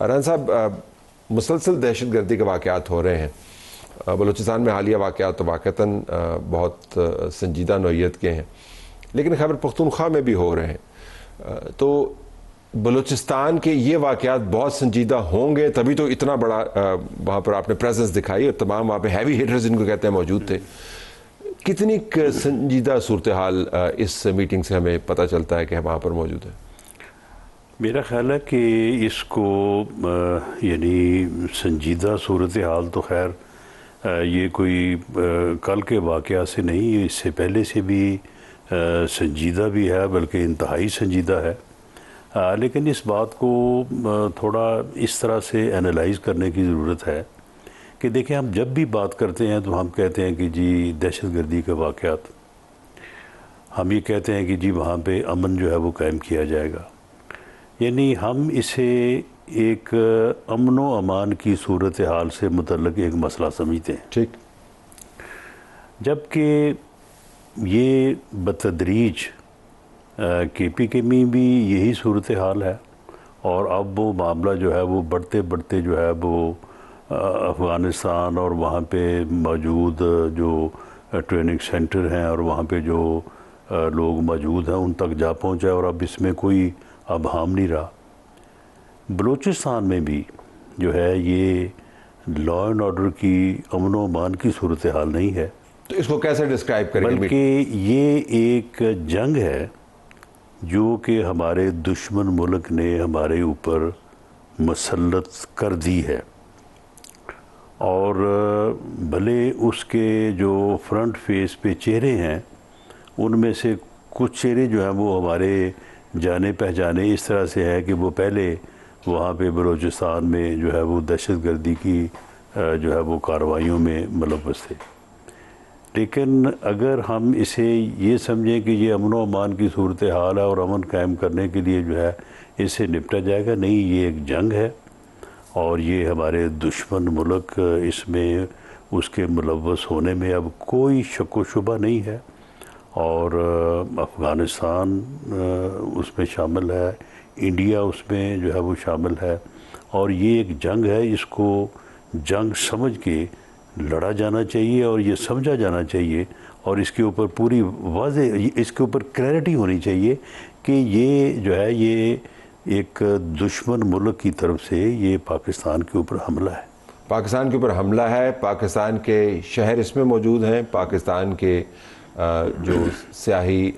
رانا صاحب، مسلسل دہشت گردی کے واقعات ہو رہے ہیں بلوچستان میں. حالیہ واقعات تو واقعتاً بہت سنجیدہ نوعیت کے ہیں، لیکن خیبر پختونخوا میں بھی ہو رہے ہیں. تو بلوچستان کے یہ واقعات بہت سنجیدہ ہوں گے، تبھی تو اتنا بڑا وہاں پر آپ نے پریزنس دکھائی اور تمام وہاں پہ ہیوی ہٹرز جن کو کہتے ہیں موجود تھے. کتنی سنجیدہ صورتحال اس میٹنگ سے ہمیں پتہ چلتا ہے کہ وہاں پر موجود ہے؟ میرا خیال ہے کہ اس کو یعنی سنجیدہ صورتحال تو خیر یہ کوئی کل کے واقعات سے نہیں، اس سے پہلے سے بھی سنجیدہ بھی ہے، بلکہ انتہائی سنجیدہ ہے. لیکن اس بات کو تھوڑا اس طرح سے اینالائز کرنے کی ضرورت ہے کہ دیکھیں، ہم جب بھی بات کرتے ہیں تو ہم کہتے ہیں کہ جی دہشت گردی کے واقعات، ہم یہ کہتے ہیں کہ جی وہاں پہ امن جو ہے وہ قائم کیا جائے گا. یعنی ہم اسے ایک امن و امان کی صورتحال سے متعلق ایک مسئلہ سمجھتے ہیں. ٹھیک. جبکہ یہ بتدریج کے پی کے میں بھی یہی صورتحال ہے، اور اب وہ معاملہ جو ہے وہ بڑھتے بڑھتے جو ہے وہ افغانستان اور وہاں پہ موجود جو ٹریننگ سینٹر ہیں اور وہاں پہ جو لوگ موجود ہیں ان تک جا پہنچا، اور اب اس میں کوئی ابہام نہیں رہا. بلوچستان میں بھی جو ہے یہ لا اینڈ آرڈر کی امن و امان کی صورتحال نہیں ہے. تو اس کو کیسے ڈسکرائب کریں گے؟ بلکہ یہ ایک جنگ ہے جو کہ ہمارے دشمن ملک نے ہمارے اوپر مسلط کر دی ہے، اور بھلے اس کے جو فرنٹ فیس پہ چہرے ہیں ان میں سے کچھ چہرے جو ہیں وہ ہمارے جانے پہچانے اس طرح سے ہے کہ وہ پہلے وہاں پہ بلوچستان میں جو ہے وہ دہشت گردی کی جو ہے وہ کارروائیوں میں ملوث تھے. لیکن اگر ہم اسے یہ سمجھیں کہ یہ امن و امان کی صورتحال ہے اور امن قائم کرنے کے لیے جو ہے اس سے نپٹا جائے گا، نہیں، یہ ایک جنگ ہے اور یہ ہمارے دشمن ملک اس میں اس کے ملوث ہونے میں اب کوئی شک و شبہ نہیں ہے. اور افغانستان اس میں شامل ہے، انڈیا اس میں جو ہے وہ شامل ہے، اور یہ ایک جنگ ہے. اس کو جنگ سمجھ کے لڑا جانا چاہیے اور یہ سمجھا جانا چاہیے، اور اس کے اوپر پوری واضح اس کے اوپر کلیئرٹی ہونی چاہیے کہ یہ جو ہے یہ ایک دشمن ملک کی طرف سے یہ پاکستان کے اوپر حملہ ہے. پاکستان کے اوپر حملہ ہے. پاکستان کے شہر اس میں موجود ہیں، پاکستان کے جو سیاحی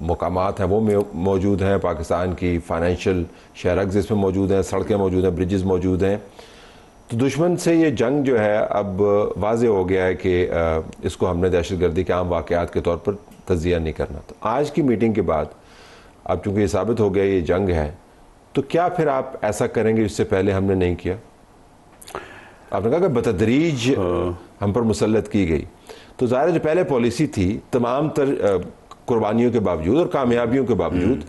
مقامات ہیں وہ موجود ہیں، پاکستان کی فائنینشیل شہرگز اس میں موجود ہیں، سڑکیں موجود ہیں، برجز موجود ہیں. تو دشمن سے یہ جنگ جو ہے اب واضح ہو گیا ہے کہ اس کو ہم نے دہشت گردی کے عام واقعات کے طور پر تجزیہ نہیں کرنا. تو آج کی میٹنگ کے بعد اب چونکہ یہ ثابت ہو گیا یہ جنگ ہے، تو کیا پھر آپ ایسا کریں گے جس سے پہلے ہم نے نہیں کیا؟ آپ نے کہا کہ بتدریج ہم پر مسلط کی گئی، تو ظاہر جو پہلے پالیسی تھی تمام تر قربانیوں کے باوجود اور کامیابیوں کے باوجود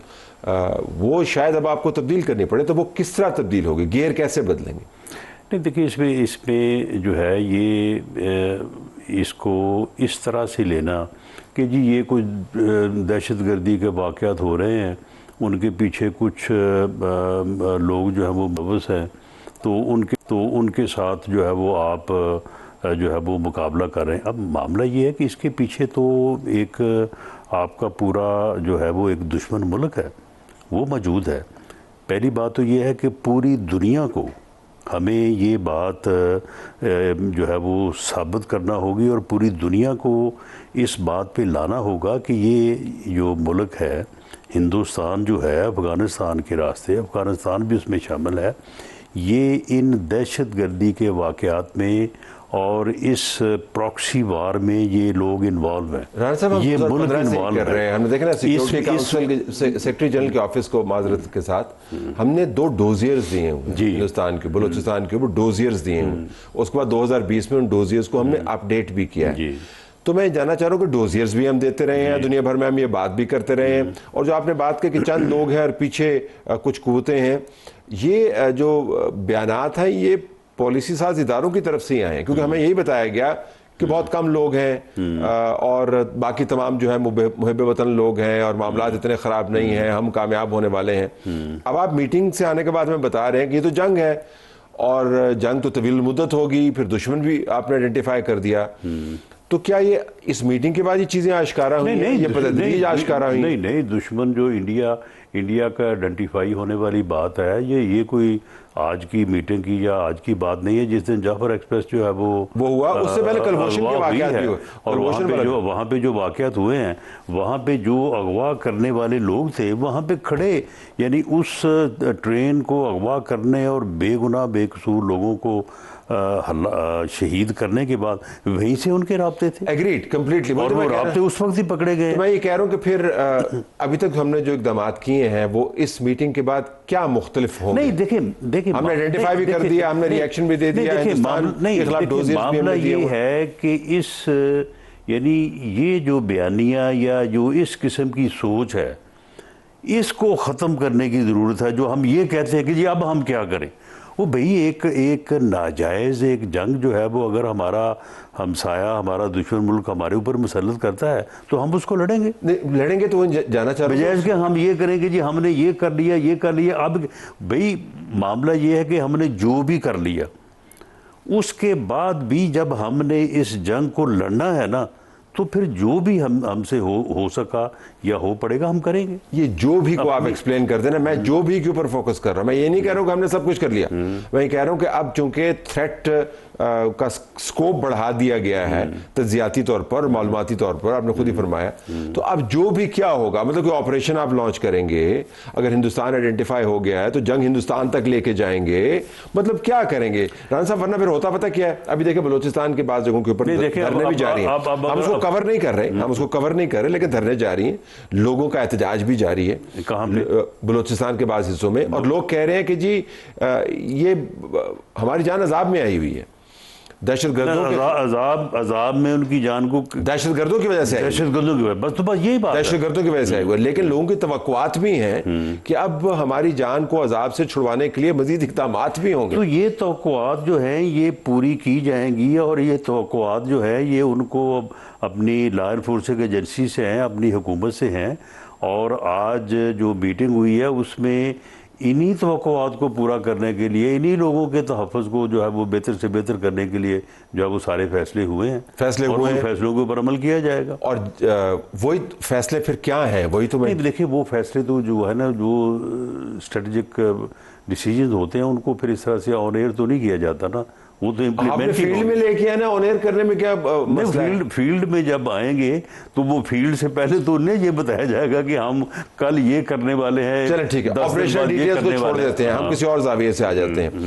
وہ شاید اب آپ کو تبدیل کرنی پڑے. تو وہ کس طرح تبدیل ہوگی؟ گیئر کیسے بدلیں گے؟ نہیں، دیکھیے اس میں جو ہے یہ اس کو اس طرح سے لینا کہ جی یہ کچھ دہشت گردی کے واقعات ہو رہے ہیں، ان کے پیچھے کچھ لوگ جو ہیں وہ ملوث ہیں، تو ان کے ساتھ جو ہے وہ آپ جو ہے وہ مقابلہ کر رہے ہیں. اب معاملہ یہ ہے کہ اس کے پیچھے تو ایک آپ کا پورا جو ہے وہ ایک دشمن ملک ہے وہ موجود ہے. پہلی بات تو یہ ہے کہ پوری دنیا کو ہمیں یہ بات جو ہے وہ ثابت کرنا ہوگی اور پوری دنیا کو اس بات پہ لانا ہوگا کہ یہ جو ملک ہے ہندوستان جو ہے افغانستان کے راستے، افغانستان بھی اس میں شامل ہے، یہ ان دہشت گردی کے واقعات میں اور اس پراکسی وار میں یہ لوگ انوالو ہیں. رانا صاحب یہ ہم ملک انوالو کر رہے ہیں. ہم نے دیکھا نا سیکیورٹی کاؤنسل کے سیکرٹری جنرل کے آفس کو معذرت کے ساتھ ہم نے 2 ڈوزیئرز دیے ہوئے ہیں ہندوستان کے بلوچستان کے اوپر، ڈوزیئرز دیے ہوئے. اس کے بعد 2020 میں ان ڈوزیئرز کو ہم نے اپ ڈیٹ بھی کیا ہے. تو میں جاننا چاہ رہا ہوں کہ ڈوزیئرز بھی ہم دیتے رہے ہیں، دنیا بھر میں ہم یہ بات بھی کرتے رہے ہیں، اور جو آپ نے بات کی کہ چند لوگ ہیں اور پیچھے کچھ قوتیں ہیں، یہ جو بیانات ہیں یہ پالیسی ساز اداروں کی طرف سے ہی آئے ہیں، کیونکہ ہمیں یہی بتایا گیا کہ بہت کم لوگ ہیں اور باقی تمام جو ہے محب وطن لوگ ہیں اور معاملات اتنے خراب نہیں ہیں, ہم کامیاب ہونے والے ہیں. اب آپ میٹنگ سے آنے کے بعد ہمیں بتا رہے ہیں کہ یہ تو جنگ ہے اور جنگ تو طویل مدت ہوگی, پھر دشمن بھی آپ نے آئیڈینٹیفائی کر دیا. تو کیا یہ اس میٹنگ کے بعد یہ چیزیں آشکارا ہوئی ہیں, یہ تدریج آشکارا ہوئی؟ نہیں, دشمن جو انڈیا کا آئیڈینٹیفائی ہونے والی بات ہے, یہ کوئی آج کی میٹنگ کی یا آج کی بات نہیں ہے. جس دن جعفر ایکسپریس جو ہے وہ ہوا, اس سے پہلے کلبھوشن کے واقعات بھی ہوئے, اور وہاں پہ جو واقعات ہوئے ہیں, وہاں پہ جو اغوا کرنے والے لوگ تھے وہاں پہ کھڑے, یعنی اس ٹرین کو اغوا کرنے اور بے گناہ بے قصور لوگوں کو شہید کرنے کے بعد وہیں سے ان کے رابطے تھے. ایگریڈ کمپلیٹلی, اور وہ رابطے اس وقت ہی پکڑے گئے. میں یہ کہہ رہا ہوں کہ پھر ابھی تک ہم نے جو اقدامات کیے ہیں وہ اس میٹنگ کے بعد کیا مختلف ہوں گے؟ نہیں دیکھیں ہم نے آئیڈینٹیفائی بھی کر دیا, ہم نے ری ایکشن بھی دے دیا, ہندوستان کے خلاف ڈوزیئرز بھی ہم نے دیے. یہ ہے کہ یعنی یہ جو بیانیہ یا جو اس قسم کی سوچ ہے, اس کو ختم کرنے کی ضرورت ہے. جو ہم یہ کہتے ہیں کہ جی اب ہم کیا کریں, وہ بھئی ایک ناجائز ایک جنگ جو ہے وہ اگر ہمارا ہمسایہ, ہمارا دشمن ملک ہمارے اوپر مسلط کرتا ہے تو ہم اس کو لڑیں گے تو وہ جانا چاہ رہے ہیں, بجائے کہ ہم یہ کریں کہ جی ہم نے یہ کر لیا. اب بھئی معاملہ یہ ہے کہ ہم نے جو بھی کر لیا, اس کے بعد بھی جب ہم نے اس جنگ کو لڑنا ہے نا, تو پھر جو بھی ہم سے ہو سکا یا ہو پڑے گا ہم کریں گے. یہ جو بھی کو آپ ایکسپلین کر دینا, میں جو بھی کے اوپر فوکس کر رہا ہوں. میں یہ نہیں کہہ رہا ہوں کہ ہم نے سب کچھ کر لیا, میں یہ کہہ رہا ہوں کہ اب چونکہ تھریٹ کا سکوپ بڑھا دیا گیا ہے تجزیاتی طور پر, معلوماتی طور پر, آپ نے خود ہی فرمایا, تو اب جو بھی کیا ہوگا, مطلب کہ آپریشن آپ لانچ کریں گے, اگر ہندوستان آئیڈینٹیفائی ہو گیا ہے تو جنگ ہندوستان تک لے کے جائیں گے, مطلب کیا کریں گے رانا صاحب؟ ورنہ پھر ہوتا پتہ کیا ہے, ابھی دیکھیں بلوچستان کے بعض جگہوں کے اوپر دھرنے بھی جاری ہیں, ہم اس کو کور نہیں کر رہے, لیکن دھرنے جاری ہیں, لوگوں کا احتجاج بھی جاری ہے بلوچستان کے بعض حصوں میں, اور لوگ کہہ رہے ہیں کہ جی یہ ہماری جان عذاب میں آئی ہوئی ہے. دہشت گردوں عذاب میں ان کی جان کو دہشت گردوں کی وجہ سے, بس یہی بات, دہشت گردوں کی وجہ سے آئی ہوئی ہے. لیکن لوگوں کی توقعات بھی ہیں کہ اب ہماری جان کو عذاب سے چھڑوانے کے لیے مزید اقدامات بھی ہوں گے. تو یہ توقعات جو ہیں یہ پوری کی جائیں گی, اور یہ توقعات جو ہے یہ ان کو اپنی لا انفورسنگ ایجنسی سے ہیں, اپنی حکومت سے ہیں. اور آج جو میٹنگ ہوئی ہے اس میں انہی توقعات کو پورا کرنے کے لیے, انہی لوگوں کے تحفظ کو جو ہے وہ بہتر سے بہتر کرنے کے لیے جو ہے وہ سارے فیصلے ہوئے ہیں, اور ان فیصلوں کے اوپر عمل کیا جائے گا. اور وہی فیصلے پھر کیا ہیں, وہی تو دیکھیں وہ فیصلے تو جو ہے نا, جو اسٹریٹجک ڈیسیجنز ہوتے ہیں ان کو پھر اس طرح سے آن ایئر تو نہیں کیا جاتا نا, وہ تو امپلیمنٹ فیلڈ میں لے کے آنا, آن ایئر کرنے میں کیا مسئلہ ہے؟ فیلڈ میں جب آئیں گے تو وہ فیلڈ سے پہلے تو انہیں یہ بتایا جائے گا کہ ہم کل یہ کرنے والے ہیں. چلیں ٹھیک ہے, آپریشن ڈیٹیلز کو چھوڑ دیتے ہیں, ہم کسی اور زاویے سے آ جاتے ہیں.